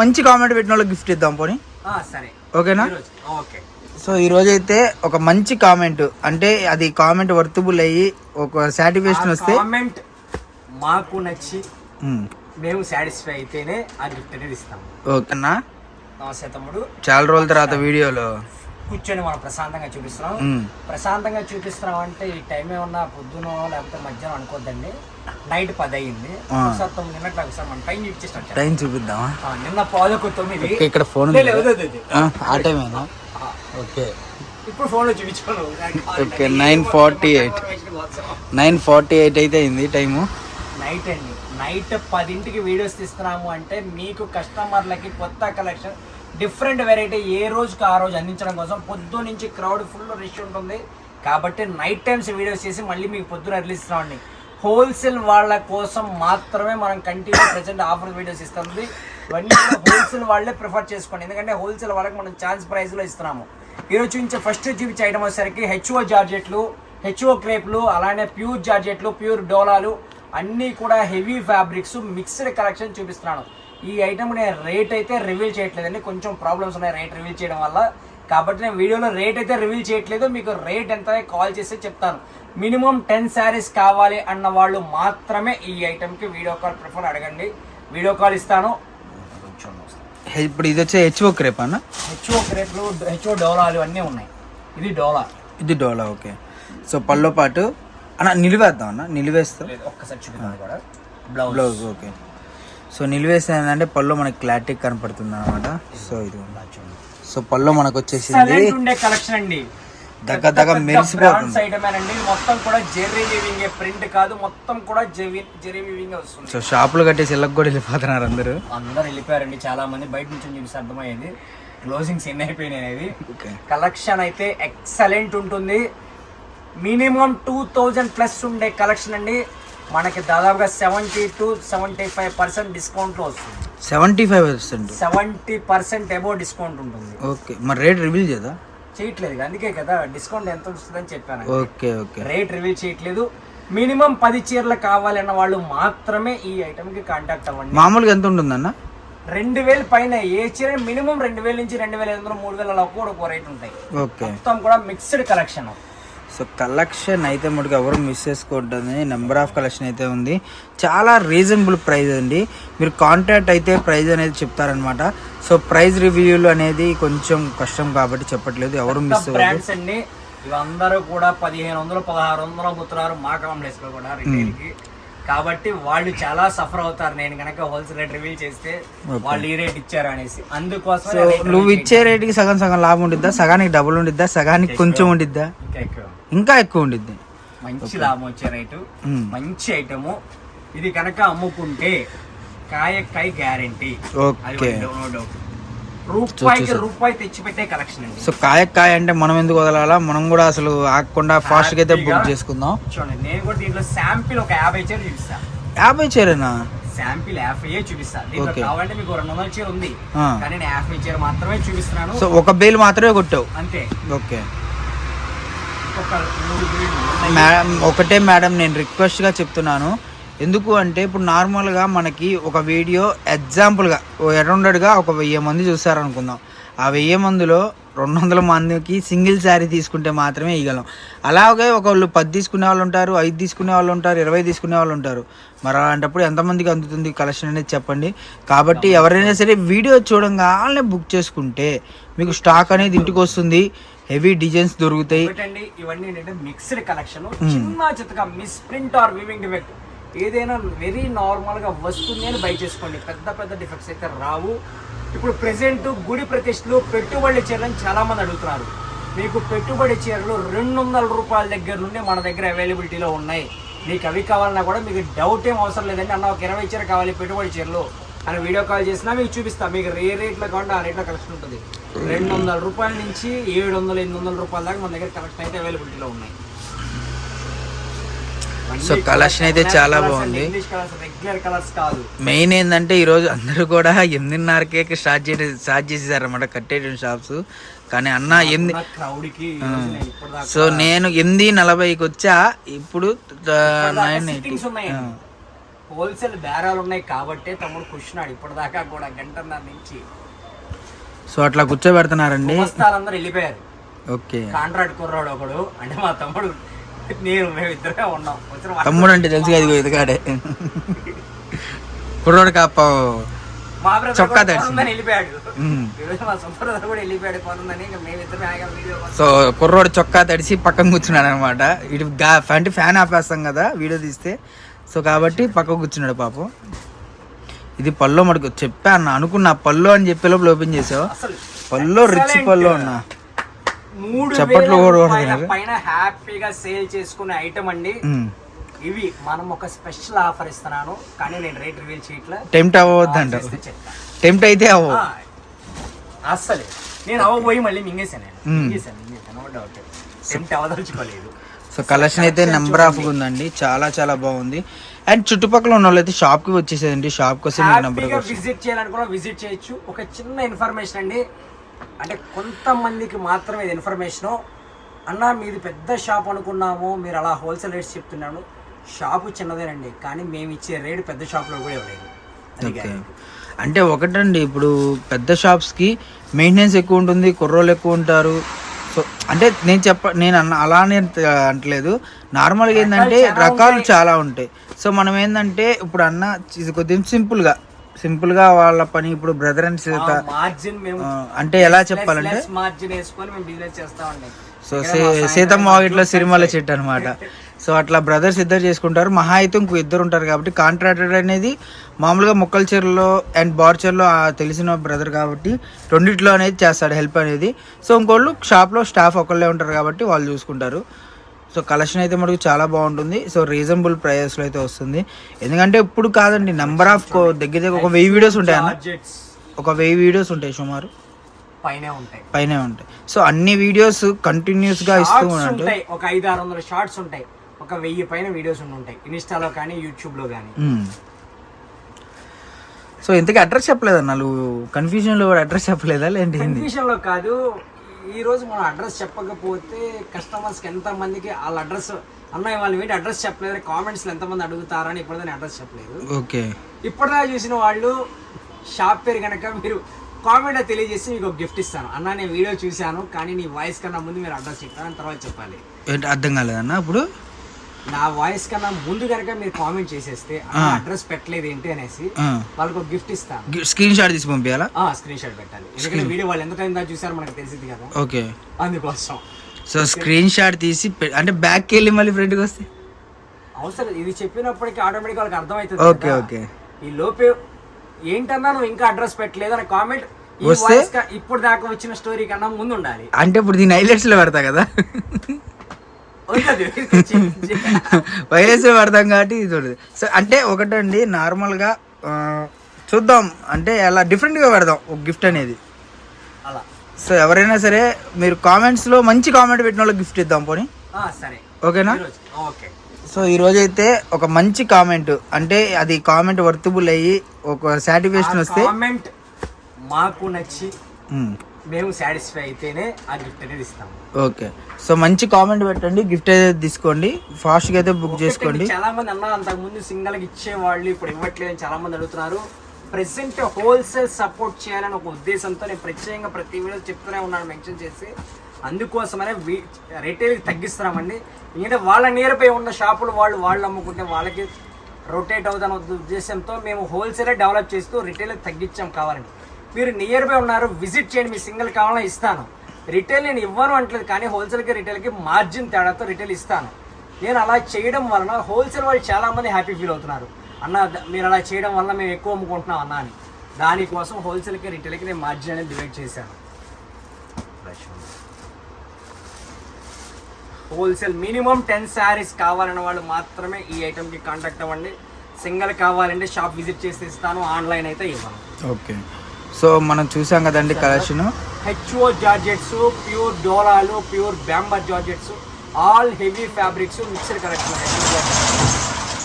మంచి కామెంట్ పెట్టిన వాళ్ళకి గిఫ్ట్ ఇద్దాం పోనీ. సరే ఓకేనా? ఓకే. సో ఈ రోజు అయితే ఒక మంచి కామెంట్, అంటే అది కామెంట్ వర్తబుల్ అయ్యి ఒక సాటిస్ఫాక్షన్ వస్తే, కామెంట్ మాకు నచ్చి మేము సాటిస్ఫై అయితేనే ఆ గిఫ్ట్ అనేది ఇస్తాం. ఓకేనా? నమస్తే తమ్ముడు. చాలా రోజుల తర్వాత వీడియోలో కూర్చొని మనం ప్రశాంతంగా చూపిస్తున్నాం. ప్రశాంతంగా చూపిస్తున్నాం అంటే ఈ టైం ఏమన్నా పొద్దున లేకపోతే మధ్యాహ్నం అనుకోద్దండి. నైట్ 10 అయింది. ఒకసారి 9 గంటలకు ఒకసారి మనం టైం చూపించేస్తాం. టైం చూపిద్దామా? నిన్న 9:09 ఇక్కడ ఫోన్ ఆ టైమేనా? ఓకే, ఇప్పుడు ఫోన్లో చూపించాను. ఓకే 9:48 అయితే అయింది టైము. నైట్ అండి, నైట్ 10ంటికి వీడియోస్ తీస్తున్నాము అంటే మీకు కస్టమర్లకి కొత్త కలెక్షన్ డిఫరెంట్ వెరైటీ ఏ రోజుకి ఆ రోజు అందించడం కోసం పొద్దు నుంచి క్రౌడ్ ఫుల్ రష్ ఉంటుంది కాబట్టి నైట్ టైమ్స్ వీడియోస్ చేసి మళ్ళీ మీకు పొద్దున రిలీజ్ ఇస్తున్నామండి. హోల్సేల్ వాళ్ళ కోసం మాత్రమే మనం కంటిన్యూ ప్రెజెంట్ ఆఫర్ వీడియోస్ ఇస్తుంది. ఇవన్నీ హోల్సేల్ వాళ్ళే ప్రిఫర్ చేసుకోండి, ఎందుకంటే హోల్సేల్ వాళ్ళకి మనం ఛాన్స్ ప్రైస్లో ఇస్తున్నాము. ఈరోజు చూపించే ఫస్ట్ చూపించే ఐటమ్ వచ్చేసరికి హెచ్ఓ జార్జెట్లు, హెచ్ఓ క్రేప్లు, అలానే ప్యూర్ జార్జెట్లు, ప్యూర్ డోలాలు అన్నీ కూడా హెవీ ఫ్యాబ్రిక్స్ మిక్స్డ్ కలెక్షన్ చూపిస్తున్నాను. ఈ ఐటమ్ నేను రేట్ అయితే రివీల్ చేయట్లేదండి, కొంచెం ప్రాబ్లమ్స్ ఉన్నాయి రేట్ రివీల్ చేయడం వల్ల, కాబట్టి నేను వీడియోలో రేట్ అయితే రివీల్ చేయట్లేదు. మీకు రేట్ ఎంత కాల్ చేస్తే చెప్తాను. మినిమం 10 శారీస్ కావాలి అన్న వాళ్ళు మాత్రమే ఈ ఐటమ్కి వీడియో కాల్ ప్రిఫర్ అడగండి, వీడియో కాల్ ఇస్తాను. ఇప్పుడు ఇది వచ్చే హెచ్ఓ క్రేప్ అన్న? హెచ్ఓ క్రేప్లు, హెచ్ఓ డోలాలు అన్నీ ఉన్నాయి. ఇది డోలా, ఇది డోలా. ఓకే, సో పళ్ళో పాటు అన్న నిలివేద్దాం అన్న, నిలివేస్తాం ఒక్కసారి చూపిద్దాం కూడా. Blouse okay. సో నిలివేస్తే ఏంటంటే పళ్ళు మనకి క్లారిటీ కనపడుతుంది అనమాట. సో ఇది సో పళ్ళు మనకు వచ్చేసింది ఉండే కలెక్షన్ అండి, దగ్గర మెరిసిపోతుంది. ఐటమేనండి, మొత్తం కూడా జెర్రీ వీవింగ్, ప్రింట్ కాదు, మొత్తం కూడా జెర్రీ వీవింగ్ వస్తుంది. సో షాపులు కట్టేసి ఇళ్ళకి కూడా వెళ్ళిపోతున్నారు అందరూ వెళ్ళిపోయారండి. చాలా మంది బయట నుంచి చూపిస్తే అర్థమయ్యేది, క్లోజింగ్స్ ఎన్ని అయిపోయినాయి అనేది. కలెక్షన్ అయితే ఎక్సలెంట్ ఉంటుంది. మినిమం 2000+ ఉండే కలెక్షన్ అండి. మనకి దాదాపుగా 70 to 75% డిస్కౌంట్లో వస్తుంది. 70% అబోవ్ డిస్కౌంట్ ఉంటుంది. ఓకే, మరి రేట్ రివీల్ చేద్దా? చేయట్లేదు, అందుకే కదా డిస్కౌంట్ ఎంత వస్తుందని చెప్పాను. ఓకే ఓకే, రేట్ రివీల్ చేయట్లేదు. మినిమం 10 చీరలు కావాలన్న వాళ్ళు మాత్రమే ఈ ఐటమ్ కి కాంటాక్ట్ అవ్వండి. మామూలుగా ఎంత ఉంటుందన్న? 2000 పైన ఏ చీర మినిమం 2000 నుంచి 2500, 3000 అలా కూడా ఒక రేట్ ఉంటాయి. ఓకే, మొత్తం కూడా మిక్స్డ్ కలెక్షన్. సో కలెక్షన్ అయితే మటుకు ఎవరు మిస్ చేసుకోవద్దని నెంబర్ ఆఫ్ కలెక్షన్ అయితే ఉంది. చాలా రీజనబుల్ ప్రైస్ అండి. మీరు కాంటాక్ట్ అయితే ప్రైస్ అనేది చెప్తారనమాట. సో ప్రైస్ రివ్యూలు అనేది కొంచెం కష్టం కాబట్టి చెప్పట్లేదు, ఎవరు మిస్ బ్రాండ్స్ అండి. ఇవందరూ కూడా 1500, 1600 అమ్ముతున్నారు మా కాంప్లెక్స్ లో కూడా రిటైల్ కి. కాబట్టి వాళ్ళు చాలా సఫర్ అవుతారు నేను కనుక హోల్సేల్ రేట్ రివీల్ చేస్తే వాళ్ళు ఈ రేట్ ఇచ్చారు అనేసి. అందుకోసం నువ్వు ఇచ్చే రేటుకి సగం సగం లాభం ఉండిద్దా, సగానికి డబుల్ ఉండిద్దా, సగానికి కొంచెం ఉండిద్దా, ఇంకా ఎక్కువ ఉండిద్ది. మంచి లాభం వచ్చే రేటు, మంచి ఐటము. ఇది కనుక అమ్ముకుంటే కాయ గ్యారంటీ. రూపాయి తెచ్చిపెట్టే కలెక్షన్ అండి. సో కాయ అంటే మనం ఎందుకు వదలాలా, మనం కూడా అసలు ఆగకుండా ఫాస్ట్ గా అయితే బుక్ చేసుకుందాం. చూడండి, నేను కూడా దీంట్లో శాంపిల్ ఒక 50 చీర చూపిస్తాను. 50 చీరనా? శాంపిల్ 50 చూపిస్తాను. దీంట్లో కావాలంటే మీకు 200 చీర ఉంది, కానీ నేను 50 చీర మాత్రమే చూపిస్తున్నాను. సో ఒక బేల్ మాత్రమే కొట్టావు అంతే. ఓకే మేడం, ఒకటే మేడం నేను రిక్వెస్ట్గా చెప్తున్నాను. ఎందుకు అంటే ఇప్పుడు నార్మల్గా మనకి ఒక వీడియో ఎగ్జాంపుల్గా అరౌండెడ్గా ఒక 1000 మంది చూస్తారనుకుందాం. ఆ 1000 మందిలో 200 మందికి సింగిల్ శారీ తీసుకుంటే మాత్రమే ఇవ్వగలం. అలాగే ఒకళ్ళు 10 తీసుకునే వాళ్ళు ఉంటారు, 5 తీసుకునే వాళ్ళు ఉంటారు, 20 తీసుకునే వాళ్ళు ఉంటారు. మరి అలాంటప్పుడు ఎంతమందికి అందుతుంది కలెక్షన్ అనేది చెప్పండి. కాబట్టి ఎవరైనా సరే వీడియో చూడంగానే బుక్ చేసుకుంటే మీకు స్టాక్ అనేది ఇంటికి వస్తుంది, హెవీ డిజైన్స్ దొరుకుతాయి. ఇవన్నీ ఏంటంటే మిక్స్డ్ కలెక్షన్, చిన్న చిత్తగా miss print or weaving defect ఏదైనా వెరీ నార్మల్ గా వస్తుంది అని బై చేసుకోండి. పెద్ద పెద్ద డిఫెక్ట్స్ అయితే రావు. ఇప్పుడు ప్రెసెంట్ గుడి ప్రతిష్టలు పెట్టుబడి చీరలను చాలా మంది అడుగుతున్నారు. మీకు పెట్టుబడి చీరలు 200 రూపాయల దగ్గర నుండి మన దగ్గర అవైలబిలిటీలో ఉన్నాయి. మీకు అవి కావాలన్నా కూడా మీకు డౌట్ ఏం అవసరం లేదండి. అన్న ఒక 20 చీర కావాలి పెట్టుబడి చీరలు అని వీడియో కాల్ చేసినా మీకు చూపిస్తా. మీకు ఏ రేట్లో కావాలంటే ఆ రేట్లో కలెక్షన్ ఉంటుంది. 200 రూపాయల నుంచి 700, 800 రూపాయల దాకా మన దగ్గర కలెక్షన్ అయితే అవైలబిలిటీలో ఉన్నాయి. సో కలెక్షన్ అయితే చాలా బాగుంది. రెగ్యులర్ కలర్స్ కాదు. మెయిన్ ఏంటంటే ఈరోజు అందరూ కూడా 8:30కే స్టార్ట్ చేసేసారు అన్నమాట కట్టేట షాప్స్. కానీ అన్న సో నేను 8:40కి వచ్చా, ఇప్పుడు 9:80. హోల్సేల్ బేరాలు ఉన్నాయి కాబట్టే తమ్ముడు కూర్చున్నాడు ఇప్పటిదాకా కూడా గంటన్నర నుంచి. సో అట్లా కూర్చోబెడుతున్నారండి. వస్తారందరూ వెళ్ళిపోయారు. ఓకే. కాంట్రాక్ట్ కుర్రాడు ఒకడు, అంటే మా తమ్ముడు మేము ఇద్దరే ఉన్నాం. తమ్ముడు అంటే తెలుసు కదా, ఎదుగాడే కుర్రోడు కాప మా బ్రదర్ చొక్కా వెళ్ళిపోయాడు. ఈరోజు మా సొంత బ్రదర్ కూడా వెళ్ళిపోయాడు పనుందని. మేమిద్దరం సో కుర్రోడు చొక్కా తడిసి పక్కన కూర్చున్నాడు అనమాట. ఇటు అంటే ఫ్యాన్ ఆపేస్తాం కదా వీడియో తీస్తే, సో కాబట్టి పక్క కూర్చున్నాడు పాపం. ఇది పల్లో మటుకు చెప్పా అన్న, అనుకున్నా పల్లో అని చెప్పే లోపల ఓపెన్ చేసావు. పల్లో రిచ్ పల్లో అన్న, చప్పట్లు పైన హ్యాపీగా సేల్ చేసుకునే ఐటమ్ అండి ఇవి. మనం ఒక స్పెషల్ ఆఫర్ ఇస్తున్నాను, కానీ నేను రేట్ రివీల్ చేయట్లే. టెంప్ట్ అవ్వద్దంట. టెంప్ట్ అయితే అవ్వ అస్సలే. నేను అవ్వబోయి మళ్ళీ మింగేసాను. డౌట్ టెంప్ట్ అవ్వదలుచుకోలేదు. సో కలెక్షన్ అయితే నెంబర్ ఆఫ్ ఉందండి, చాలా చాలా బాగుంది. అండ్ చుట్టుపక్కల ఉన్న వాళ్ళు అయితే షాప్ కి వచ్చేసేయండి. షాప్ కోసం విజిట్ చేయాలనుకున్నా విజిట్ చేయొచ్చు. ఒక చిన్న ఇన్ఫర్మేషన్ అండి, అంటే కొంతమందికి మాత్రమే ఇది ఇన్ఫర్మేషన్. అన్న మీది పెద్ద షాప్ అనుకున్నాము, మీరు అలా హోల్సేల్ రేట్స్ చెప్తున్నాను. షాపు చిన్నదేనండి, కానీ మేము ఇచ్చే రేటు పెద్ద షాప్లో కూడా ఇవ్వలేదు. అంటే ఒకటండి, ఇప్పుడు పెద్ద షాప్స్కి మెయింటెనెన్స్ ఎక్కువ ఉంటుంది, కుర్రోళ్ళు ఎక్కువ ఉంటారు. సో అంటే నేను అలానే అంటలేదు. నార్మల్గా ఏంటంటే రకాలు చాలా ఉంటాయి. సో మనం ఏంటంటే ఇప్పుడు అన్న ఇది కొద్దిగా సింపుల్గా వాళ్ళ పని. ఇప్పుడు బ్రదర్ అండ్ సిస్టర్ అంటే ఎలా చెప్పాలంటే మార్జిన్ వేసుకొని మేము బిజినెస్ చేస్తామండి. సో సీతమ్మ వాకిట్లో సిరిమల్ల చెట్టు అనమాట. సో అట్లా బ్రదర్స్ ఇద్దరు చేసుకుంటారు. మహా అయితే ఇంకో ఇద్దరు ఉంటారు కాబట్టి కాంట్రాక్టర్ అనేది మామూలుగా మొక్కల చెరువులో అండ్ బార్చర్లో తెలిసిన బ్రదర్ కాబట్టి రెండిట్లో అనేది చేస్తాడు హెల్ప్ అనేది. సో ఇంకోళ్ళు షాప్లో స్టాఫ్ ఒకళ్ళే ఉంటారు కాబట్టి వాళ్ళు చూసుకుంటారు. సో కలెక్షన్ అయితే మనకు చాలా బాగుంటుంది. సో రీజనబుల్ ప్రైజెస్లో అయితే వస్తుంది. ఎందుకంటే ఇప్పుడు కాదండి, నెంబర్ ఆఫ్ దగ్గర ఒక 1000 వీడియోస్ ఉంటాయి అన్న. ఒక 1000 వీడియోస్ ఉంటాయి సుమారు, పైనే ఉంటాయి. సో అన్ని వీడియోస్ కంటిన్యూస్ గా ఇస్తూ ఉంటాయి. ఒక 500-600 షార్ట్స్ ఉంటాయి, ఒక 1000 పైన వీడియోస్ ఉంటాయి ఇన్స్టాలో కానీ యూట్యూబ్ లో కానీ. సో ఇంతకీ అడ్రస్ చెప్పలేదన్న, నువ్వు కన్ఫ్యూజన్ లో అడ్రస్ చెప్పలేదా? లేదంటే కన్ఫ్యూజన్ లో కాదు, ఈ రోజు మనం అడ్రస్ చెప్పకపోతే కస్టమర్స్ కి ఎంత మందికి వాళ్ళ అడ్రస్ అన్న వాళ్ళు ఏంటి అడ్రస్ చెప్పలేదు, కామెంట్స్ లో ఎంతమంది అడుగుతారని ఇప్పటిదాన్ని అడ్రస్ చెప్పలేదు. ఓకే, ఇప్పటిదా చూసిన వాళ్ళు షాప్ పేరు కనుక మీరు కామెంట్ తెలియజేసి మీకు ఒక గిఫ్ట్ ఇస్తాను. అన్న నేను వీడియో చూశాను కానీ నీ వాయిస్ కన్నా ముందు మీరు అడ్రస్ చెప్పాను తర్వాత చెప్పాలి. అర్థం కాలేదన్న, ఇప్పుడు నా వాయిస్ కన్నా ముందు కనుక మీరు కామెంట్ చేసేస్తే అడ్రస్ పెట్టలేదు ఏంటి అనేసి వాళ్ళకి ఒక గిఫ్ట్ ఇస్తాను. స్క్రీన్ షాట్ తీసి పంపించాలా? స్క్రీన్ షాట్ పెట్టాలి, ఎందుకంటే వీడియో వాళ్ళు ఎంత టైం దాకా చూసారో మనకు తెలిసింది కదా. ఓకే, అందుకోసం. సో స్క్రీన్ షాట్ తీసి అంటే బ్యాక్కి వెళ్ళి మళ్ళీ ఫ్రంట్కి వస్తే అవసరం. ఇది చెప్పినప్పటికీ ఆటోమేటిక్ వాళ్ళకి అర్థమవుతుంది. ఓకే ఓకే, ఈ లోపే ఏంటన్నా నువ్వు ఇంకా అడ్రస్ పెట్టలేదు అనే కామెంట్ ఇప్పుడు దాకా వచ్చిన స్టోరీ కన్నా ముందు ఉండాలి. అంటే ఇప్పుడు దీని హైలైట్స్ లో పెడతా కదా, వైరస్ పెడతాం కాబట్టి ఇది చూడదు. సో అంటే ఒకటండి, నార్మల్గా చూద్దాం అంటే అలా డిఫరెంట్గా పెడదాం ఒక గిఫ్ట్ అనేది అలా. సో ఎవరైనా సరే మీరు కామెంట్స్లో మంచి కామెంట్ పెట్టిన వాళ్ళకి గిఫ్ట్ ఇద్దాం పోనీ. సరే, ఓకేనా? ఓకే. సో ఈరోజైతే ఒక మంచి కామెంట్, అంటే అది కామెంట్ వర్తబుల్ అయ్యి ఒక సాటిస్ఫాక్షన్ వస్తే, కామెంట్ మాకు నచ్చి మేము సాటిస్ఫై అయితేనే ఆ గిఫ్ట్ అనేది ఇస్తాము. ఓకే, సో మంచి కామెంట్ పెట్టండి, గిఫ్ట్ అయితే తీసుకోండి, ఫాస్ట్గా అయితే బుక్ చేసుకోండి. చాలా మంది అన్నారు అంతకు ముందు సింగల్ గా ఇచ్చేవాళ్ళు ఇప్పుడు ఇవ్వట్లేదని చాలా మంది అడుగుతున్నారు. ప్రెసెంట్ హోల్సేల్ సపోర్ట్ చేయాలని ఒక ఉద్దేశంతో నేను ప్రత్యేకంగా ప్రతి వీడియో చెప్తూనే ఉన్నాను మెన్షన్ చేసి. అందుకోసమనే రిటైల్కి తగ్గిస్తున్నామండి. ఎందుకంటే వాళ్ళ నియర్ బై ఉన్న షాపులు వాళ్ళు అమ్ముకుంటే వాళ్ళకి రొటేట్ అవుతాన ఉద్దేశంతో మేము హోల్సేలే డెవలప్ చేస్తూ రిటైల్కి తగ్గించాం. కావాలండి మీరు నియర్ బై ఉన్నారు విజిట్ చేయండి, మీ సింగిల్ కావాలని ఇస్తాను. రిటైల్ నేను ఇవ్వను అంటలేదు, కానీ హోల్సేల్కి రిటైల్కి మార్జిన్ తేడాతో రిటైల్ ఇస్తాను. నేను అలా చేయడం వలన హోల్సేల్ వాళ్ళు చాలామంది హ్యాపీ ఫీల్ అవుతున్నారు. అన్న మీరు అలా చేయడం వల్ల మేము ఎక్కువ అమ్ముకుంటున్నాం అన్న అని. దానికోసం హోల్సేల్కి రిటైల్కి నేను మార్జిన్ అనేది డివైడ్ చేశాను. హోల్సేల్ మినిమం 10 శారీస్ కావాలన్న వాళ్ళు మాత్రమే ఈ ఐటమ్కి కాంటాక్ట్ అవ్వండి. సింగిల్ కావాలంటే షాప్ విజిట్ చేసి ఇస్తాను, ఆన్లైన్ అయితే ఇవ్వను. ఓకే, సో మనం చూసాం కదండి కలెక్షన్. హెచ్ఓ జార్జెట్స్, ప్యూర్ డోలాలు, ప్యూర్ బ్యాంబర్ georgettes, all heavy fabrics, mixed collection.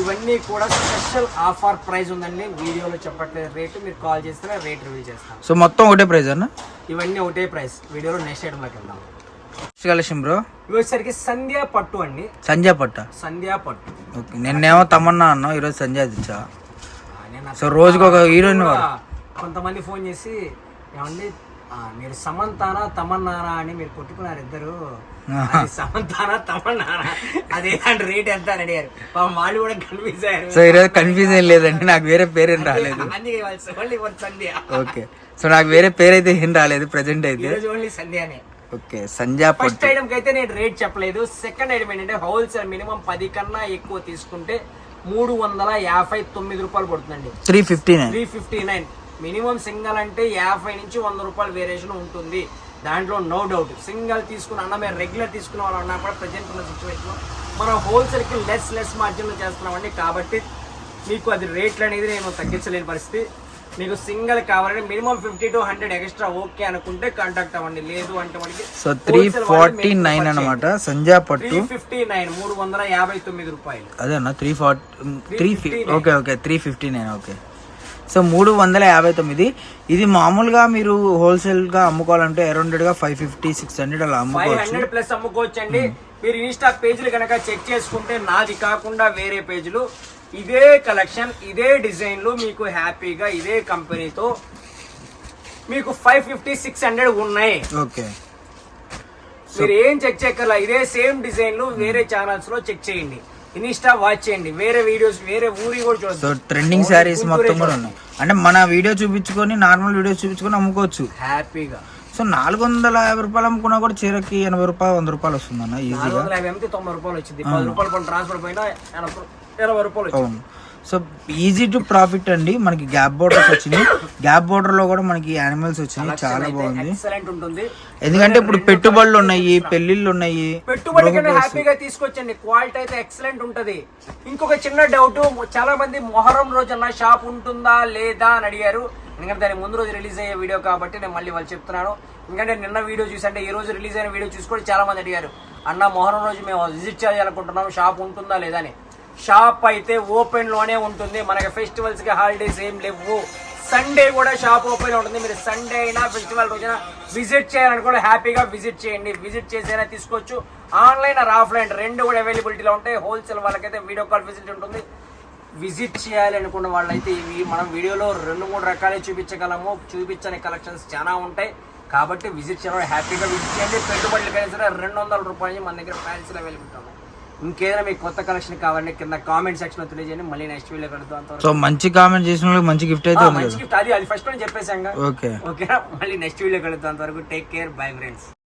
ఇవన్నీ కూడా స్పెషల్ ఆఫర్ ప్రైస్ ఉందండి. వీడియోలో చెప్పట్లేదు రేటు, మీరు కాల్ చేస్తే రేట్ రివీల్ చేస్తాను. సో మొత్తం ఒకటే ప్రైస్ అన్న? ఇవన్నీ ఒకటే ప్రైస్. వీడియోలో నెక్స్ట్ ఐటమ్లోకి వెళ్దాం. కలెక్షన్ బ్రో ఇవి వచ్చేసరికి సంధ్యా పట్టు అండి. సంధ్యా పట్ట. సంధ్యా పట్టు. ఓకే, నిన్నేమో తమన్నా అన్నావు, ఈరోజు సంధ్యా తెచ్చా. నేను సో రోజుకి ఒక హీరోయిన్ కొంతమంది ఫోన్ చేసి ఏమండి మీరు సమంతానా తమన్నానా అని మీరు కొట్టుకున్నారు ఇద్దరు, సమంతానా తమన్నానా అదేంటి రేట్ ఎంత అని అడిగారు. వాళ్ళు కూడా కన్ఫ్యూజ్ అయ్యారు. సో ఈరోజు కన్ఫ్యూజ్ ఏం లేదండి, నాకు వేరే పేరేం రాలేదు. సంధ్య. ఓకే, సో నాకు వేరే పేరైతే ఏం రాలేదు ప్రెసెంట్ అయితే. ఓన్లీ సంధ్యానే. ఓకే, సంధ్యా పట్టు. ఫస్ట్ ఐటమ్ కి అయితే నేను రేట్ చెప్పలేదు. సెకండ్ ఐటమ్ ఏంటంటే హోల్సేల్ మినిమం 10 కన్నా ఎక్కువ తీసుకుంటే 359 రూపాయలు పడుతుందండి. 359 మినిమం. సింగల్ అంటే 50 నుంచి 100 రూపాయలు వేరియేషన్ ఉంటుంది, దాంట్లో నో డౌట్. సింగల్ తీసుకున్న అన్న మేము రెగ్యులర్ తీసుకున్న వాళ్ళు అన్నా కూడా ప్రజెంట్ ఉన్న సిచ్యువేషన్ మనం హోల్సేల్కి లెస్ మార్జిన్లో చేస్తున్నామండి. కాబట్టి మీకు అది రేట్లు అనేది నేను తగ్గించలేని పరిస్థితి. మీకు సింగల్ కావాలంటే మినిమం 50 to 100 ఎక్స్ట్రా ఓకే అనుకుంటే కాంటాక్ట్ అవ్వండి, లేదు అంటే మనకి. సో 349 అనమాట సంధ్యా పట్టు. 359 359 రూపాయలు. అదేనా 340 ఓకే ఓకే 359 ఓకే. సో 359. ఇది మామూలుగా మీరు హోల్సేల్ గా అమ్ముకోవాలంటే అరౌండ్ గా 550 600 అలా అమ్ముకోవచ్చు. 500 ప్లస్ అమ్ముకోవచ్చు అండి. మీరు ఇన్స్టా పేజీలు కనుక చెక్ చేసుకుంటే నాది కాకుండా వేరే పేజీలు ఇదే కలెక్షన్ ఇదే డిజైన్లు మీకు హ్యాపీగా ఇదే కంపెనీతో మీకు 550 600 ఉన్నాయి. ఓకే, మీరు ఏం చెక్ చేయక్కర్లా, ఇదే సేమ్ డిజైన్లు వేరే ఛానల్స్ లో చెక్ చేయండి, ఇన్స్టా వాచ్ చేయండి, వేరే వీడియోస్ వేరే ఊరి కూడా చూడండి. సో ట్రెండింగ్ శారీస్ మొత్తం కూడా ఉన్నాయి అంటే మన వీడియో చూపించుకొని నార్మల్ వీడియో చూపించుకొని అమ్ముకోవచ్చు హ్యాపీగా. సో 450 రూపాయలు అమ్ముకున్నా కూడా చీరకి 80 రూపాయలు 100 రూపాయలు వస్తుంది అన్న ఈజీగా. 90 రూపాయలు వచ్చింది, 10 రూపాయలు కొన్ని ట్రాన్స్ఫర్ పోయినా 80 రూపాయలు. అవును, సో ఈజీ టు ప్రాఫిట్ అండి. మనకి గ్యాప్ బోర్డర్స్ వచ్చినాయి, గ్యాప్ బోర్డర్ లో కూడా మనకి యానిమల్స్ వచ్చినాయి, చాలా బాగుంది. ఎక్సలెంట్ ఉంటుంది. ఎందుకంటే ఇప్పుడు పెట్టుబడులు ఉన్నాయి, పెళ్లిళ్ళు ఉన్నాయి, పెట్టుబడి కన్నా హ్యాపీగా తీసుకొచ్చండి. క్వాలిటీ అయితే ఎక్సలెంట్ ఉంటది. ఇంకొక చిన్న డౌట్, చాలా మంది మొహరం రోజున షాప్ ఉంటుందా లేదా అని అడిగారు. ఎందుకంటే దాని ముందు రోజు రిలీజ్ అయ్యే వీడియో కాబట్టి నేను మళ్ళీ వాళ్ళు చెప్తున్నాను. ఎందుకంటే నిన్న వీడియో చూసి అంటే ఈ రోజు రిలీజ్ అయిన వీడియో చూసుకొని చాలా మంది అడిగారు, అన్న మొహరం రోజు మేము విజిట్ చేయాలనుకుంటున్నాం, షాప్ ఉంటుందా లేదా అని. షాప్ అయితే ఓపెన్ లోనే ఉంటుంది. మనకి ఫెస్టివల్స్ కి హాలిడేస్ ఏం లేవు. సండే కూడా షాప్ ఓపెన్ ఉంటుంది. మీరు సండే అయినా ఫెస్టివల్ రోజున విజిట్ చేయాలనుకుంటే హ్యాపీగా విజిట్ చేయండి. విజిట్ చేసైనా తీసుకోవచ్చు. ఆన్లైన్ ఆర్ ఆఫ్లైన్ రెండు కూడా అవైలబిలిటీలో ఉంటాయి. హోల్సేల్ వాళ్ళకైతే వీడియో కాల్ ఫెసిలిటీ ఉంటుంది. విజిట్ చేయాలి అనుకున్న వాళ్ళైతే ఇవి మనం వీడియోలో 2-3 రకాలే చూపించగలము. చూపించని కలెక్షన్స్ చాలా ఉంటాయి కాబట్టి విజిట్ చేయడం హ్యాపీగా విజిట్ చేయండి. పెట్టుబడులకైనా సరే 200 రూపాయలు మన దగ్గర ఫ్యాన్సీలో అవైలబిలిటీ ఉన్నాయి. ఇంకేదైనా మీకు కొత్త కలెక్షన్ కావాలంటే కింద కామెంట్ సెక్షన్ లో తెలియజేయండి. మళ్ళీ నెక్స్ట్ వీడియో కలుద్దాం. సో మంచి కామెంట్ చేసిన వాళ్ళకి మంచి గిఫ్ట్ అయితే మంచి గిఫ్ట్ అది ఫస్ట్ చెప్పేసాం. ఓకే, ఓకేనా? మళ్ళీ నెక్స్ట్ వీడియో కలుద్దాం. అంతవరకు టేక్ కేర్, బై ఫ్రెండ్స్.